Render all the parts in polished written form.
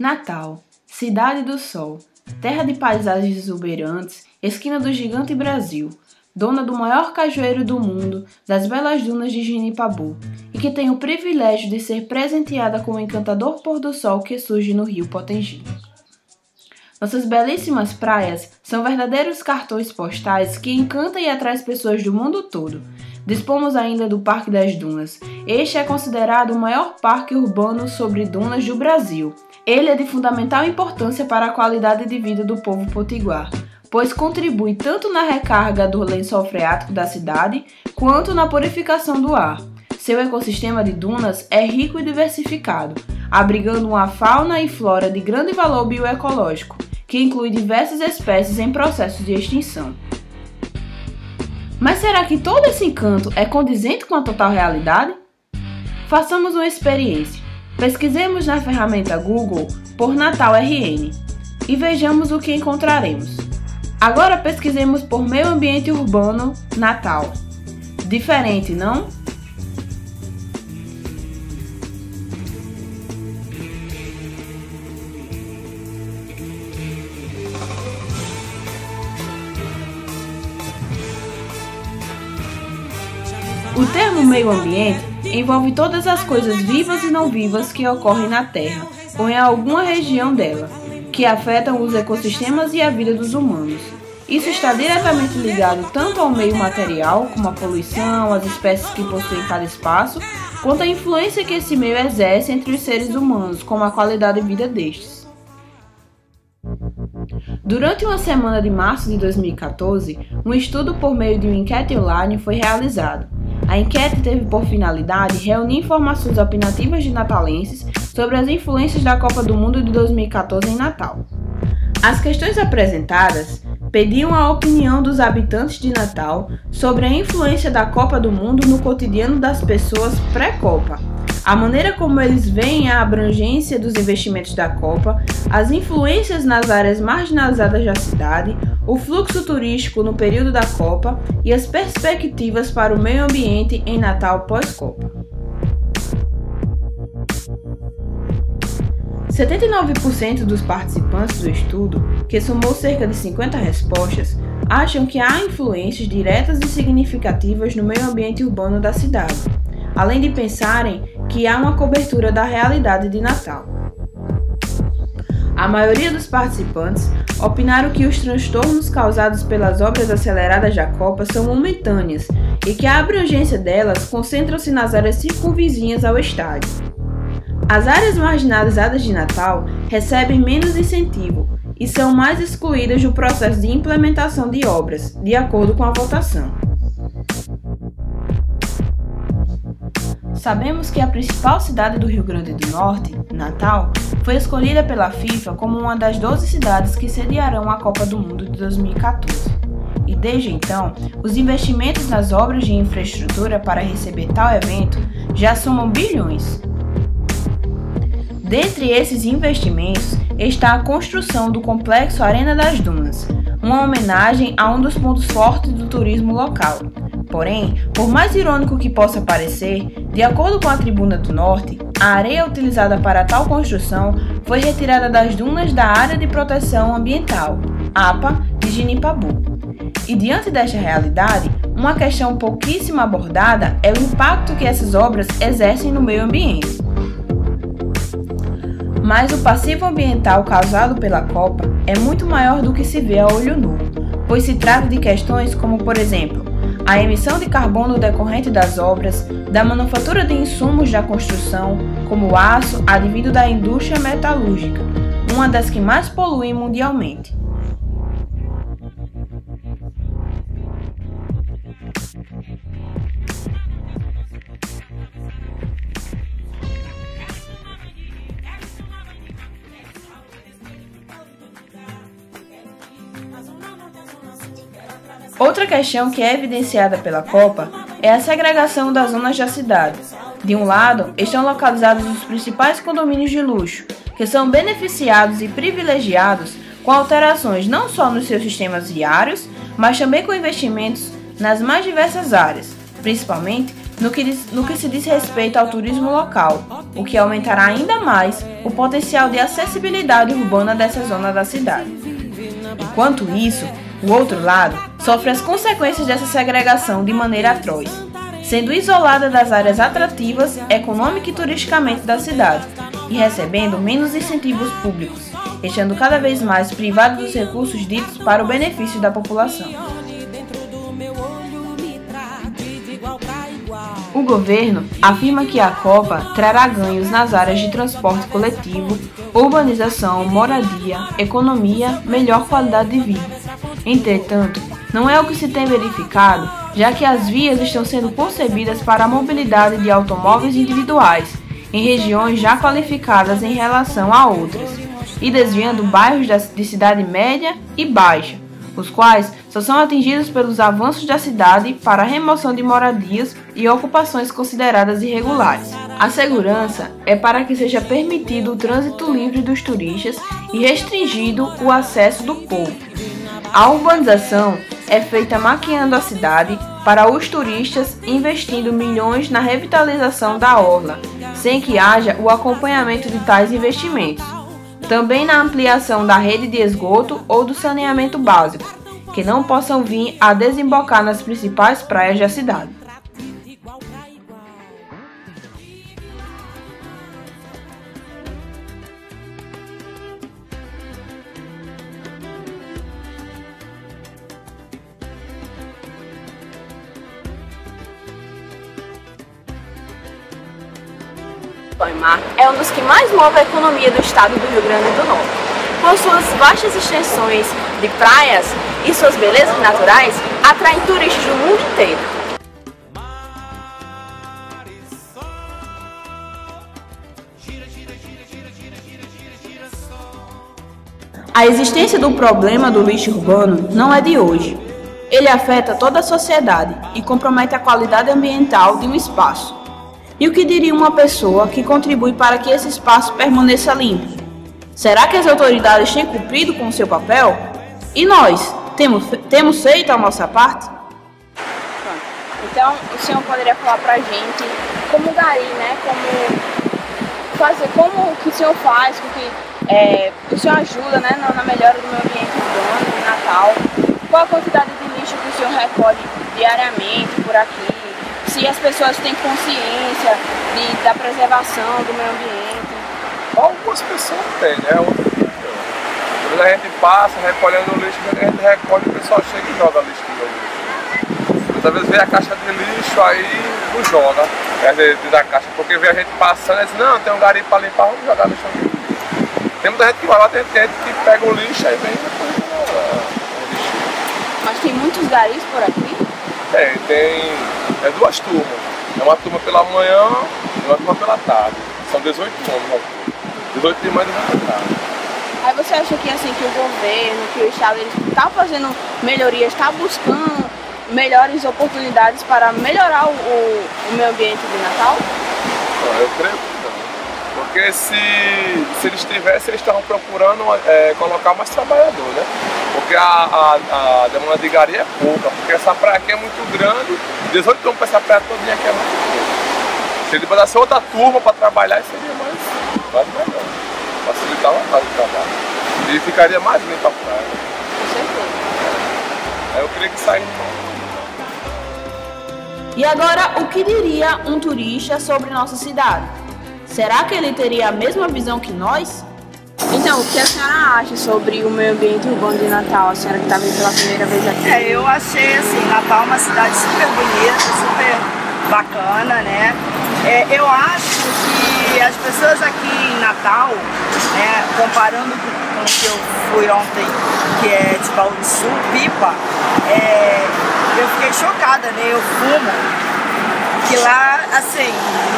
Natal, cidade do sol, terra de paisagens exuberantes, esquina do gigante Brasil, dona do maior cajueiro do mundo, das belas dunas de Genipabu, e que tem o privilégio de ser presenteada com o encantador pôr do sol que surge no rio Potengi. Nossas belíssimas praias são verdadeiros cartões postais que encantam e atraem pessoas do mundo todo. Dispomos ainda do Parque das Dunas. Este é considerado o maior parque urbano sobre dunas do Brasil. Ele é de fundamental importância para a qualidade de vida do povo potiguar, pois contribui tanto na recarga do lençol freático da cidade, quanto na purificação do ar. Seu ecossistema de dunas é rico e diversificado, abrigando uma fauna e flora de grande valor bioecológico, que inclui diversas espécies em processo de extinção. Mas será que todo esse encanto é condizente com a total realidade? Façamos uma experiência. Pesquisemos na ferramenta Google por Natal RN e vejamos o que encontraremos. Agora pesquisemos por meio ambiente urbano Natal. Diferente, não? O termo meio ambiente envolve todas as coisas vivas e não vivas que ocorrem na Terra ou em alguma região dela, que afetam os ecossistemas e a vida dos humanos. Isso está diretamente ligado tanto ao meio material, como a poluição, as espécies que possuem cada espaço, quanto à influência que esse meio exerce entre os seres humanos, como a qualidade de vida destes. Durante uma semana de março de 2014, um estudo por meio de uma enquete online foi realizado. A enquete teve por finalidade reunir informações opinativas de natalenses sobre as influências da Copa do Mundo de 2014 em Natal. As questões apresentadas pediam a opinião dos habitantes de Natal sobre a influência da Copa do Mundo no cotidiano das pessoas pré-Copa, a maneira como eles veem a abrangência dos investimentos da Copa, as influências nas áreas marginalizadas da cidade, o fluxo turístico no período da Copa e as perspectivas para o meio ambiente em Natal pós-Copa. 79% dos participantes do estudo, que somou cerca de 50 respostas, acham que há influências diretas e significativas no meio ambiente urbano da cidade, além de pensarem que há uma cobertura da realidade de Natal. A maioria dos participantes opinaram que os transtornos causados pelas obras aceleradas da Copa são momentâneas e que a abrangência delas concentra-se nas áreas circunvizinhas ao estádio. As áreas marginalizadas de Natal recebem menos incentivo e são mais excluídas do processo de implementação de obras, de acordo com a votação. Sabemos que a principal cidade do Rio Grande do Norte, Natal, foi escolhida pela FIFA como uma das 12 cidades que sediarão a Copa do Mundo de 2014. E desde então, os investimentos nas obras de infraestrutura para receber tal evento já somam bilhões. Dentre esses investimentos está a construção do complexo Arena das Dunas, uma homenagem a um dos pontos fortes do turismo local. Porém, por mais irônico que possa parecer, de acordo com a Tribuna do Norte, a areia utilizada para tal construção foi retirada das dunas da Área de Proteção Ambiental, APA, de Genipabu. E diante desta realidade, uma questão pouquíssimo abordada é o impacto que essas obras exercem no meio ambiente. Mas o passivo ambiental causado pela Copa é muito maior do que se vê a olho nu, pois se trata de questões como, por exemplo, a emissão de carbono decorrente das obras, da manufatura de insumos da construção, como o aço advindo da indústria metalúrgica, uma das que mais poluem mundialmente. Outra questão que é evidenciada pela Copa é a segregação das zonas da cidade. De um lado, estão localizados os principais condomínios de luxo, que são beneficiados e privilegiados com alterações não só nos seus sistemas viários, mas também com investimentos nas mais diversas áreas, principalmente no que se diz respeito ao turismo local, o que aumentará ainda mais o potencial de acessibilidade urbana dessa zona da cidade. Enquanto isso, o outro lado sofre as consequências dessa segregação de maneira atroz, sendo isolada das áreas atrativas econômica e turisticamente da cidade e recebendo menos incentivos públicos, deixando cada vez mais privado dos recursos ditos para o benefício da população. O governo afirma que a Copa trará ganhos nas áreas de transporte coletivo, urbanização, moradia, economia, melhor qualidade de vida. Entretanto, não é o que se tem verificado, já que as vias estão sendo concebidas para a mobilidade de automóveis individuais, em regiões já qualificadas em relação a outras, e desviando bairros de cidade média e baixa, os quais só são atingidos pelos avanços da cidade para a remoção de moradias e ocupações consideradas irregulares. A segurança é para que seja permitido o trânsito livre dos turistas e restringido o acesso do povo. A urbanização é feita maquiando a cidade para os turistas, investindo milhões na revitalização da orla, sem que haja o acompanhamento de tais investimentos. Também na ampliação da rede de esgoto ou do saneamento básico, que não possam vir a desembocar nas principais praias da cidade. Mar é um dos que mais move a economia do estado do Rio Grande do Norte. Com suas vastas extensões de praias e suas belezas naturais, atraem turistas do mundo inteiro. A existência do problema do lixo urbano não é de hoje. Ele afeta toda a sociedade e compromete a qualidade ambiental de um espaço. E o que diria uma pessoa que contribui para que esse espaço permaneça limpo? Será que as autoridades têm cumprido com o seu papel? E nós, temos feito a nossa parte? Então, o senhor poderia falar pra gente como gari, né? Como que o senhor faz, o senhor ajuda, né, na melhora do meio ambiente urbano, de Natal? Qual a quantidade de lixo que o senhor recolhe diariamente por aqui? Se as pessoas têm consciência da preservação do meio ambiente? Algumas pessoas têm, né? Às vezes a gente passa recolhendo o lixo, a gente recolhe e o pessoal chega e joga lixo no lixo. Mas às vezes vem a caixa de lixo, aí não joga da caixa, porque vê a gente passando e diz, não, tem um garimpo para limpar, vamos jogar lixo aqui. Tem muita gente que vai lá, tem gente que pega o lixo e vem depois o lixo. Mas tem muitos garis por aqui? Tem duas turmas. É uma turma pela manhã e uma turma pela tarde. São 18 turmas. 18 de manhã e 18 da tarde. Aí você acha que, assim, que o governo, que o estado, ele está fazendo melhorias, está buscando melhores oportunidades para melhorar o meio ambiente de Natal? Não, eu creio que não. Porque se eles tivessem, eles estavam procurando colocar mais trabalhador, né? Porque a demanda de gari é pouca, porque essa praia aqui é muito grande, 18 km para essa praia todinha aqui é muito pouco. Se ele botasse outra turma para trabalhar, seria mais melhor. Facilitar mais o trabalho. E ficaria mais limpa a praia. Com certeza. Eu creio que saiu. E agora, o que diria um turista sobre nossa cidade? Será que ele teria a mesma visão que nós? Então, o que a senhora acha sobre o meio ambiente urbano de Natal, a senhora que está vindo pela primeira vez aqui? Eu achei, assim, Natal uma cidade super bonita, super bacana, né? Eu acho que as pessoas aqui em Natal, né, comparando com o que eu fui ontem, que é de Baú do Sul, Pipa, eu fiquei chocada, né? Eu fumo, que lá, assim,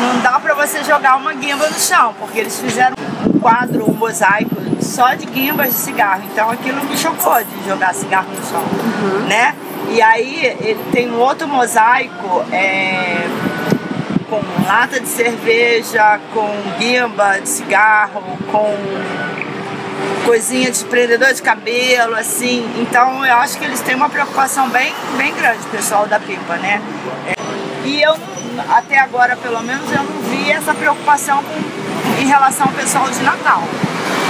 não dá pra você jogar uma guimba no chão, porque eles fizeram um quadro, um mosaico só de guimbas de cigarro. Então aquilo me chocou de jogar cigarro no chão, né? E aí ele tem um outro mosaico com lata de cerveja, com guimba de cigarro, com coisinha de prendedor de cabelo, assim. Então eu acho que eles têm uma preocupação bem grande, pessoal da Pipa, né? E eu, até agora pelo menos, eu não vi essa preocupação em relação ao pessoal de Natal,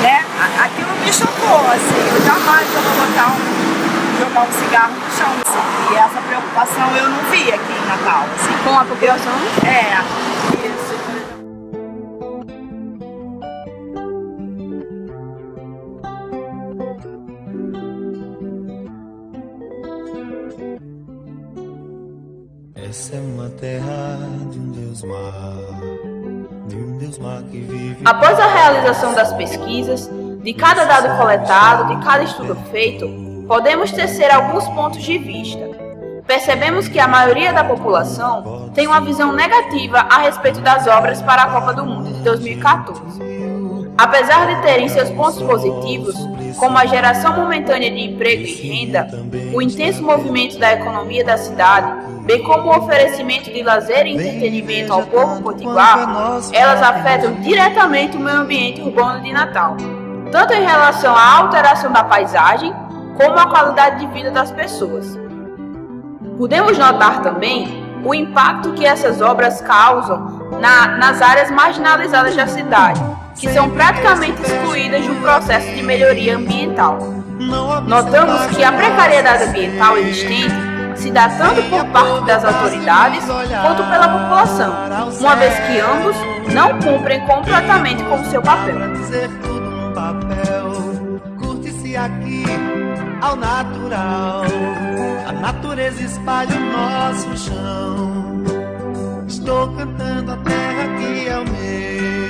né? Aquilo me chocou, assim, eu jamais vou jogar um cigarro no chão, assim, e essa preocupação eu não vi aqui em Natal, assim. Com a população? Isso. Essa é uma terra de um Deus mar que vive. Após a realização das pesquisas, de cada dado coletado, de cada estudo feito, podemos tecer alguns pontos de vista. Percebemos que a maioria da população tem uma visão negativa a respeito das obras para a Copa do Mundo de 2014. Apesar de terem seus pontos positivos, como a geração momentânea de emprego e renda, o intenso movimento da economia da cidade, bem como o oferecimento de lazer e entretenimento ao povo potiguar, elas afetam diretamente o meio ambiente urbano de Natal, tanto em relação à alteração da paisagem, como à qualidade de vida das pessoas. Podemos notar também o impacto que essas obras causam nas áreas marginalizadas da cidade, que são praticamente excluídas de um processo de melhoria ambiental. Notamos que a precariedade ambiental existente se dá tanto por parte das autoridades quanto pela população, uma vez que ambos não cumprem completamente com seu papel. Curte-se aqui ao natural, a natureza espalha o nosso chão. Estou cantando a terra que é o meu.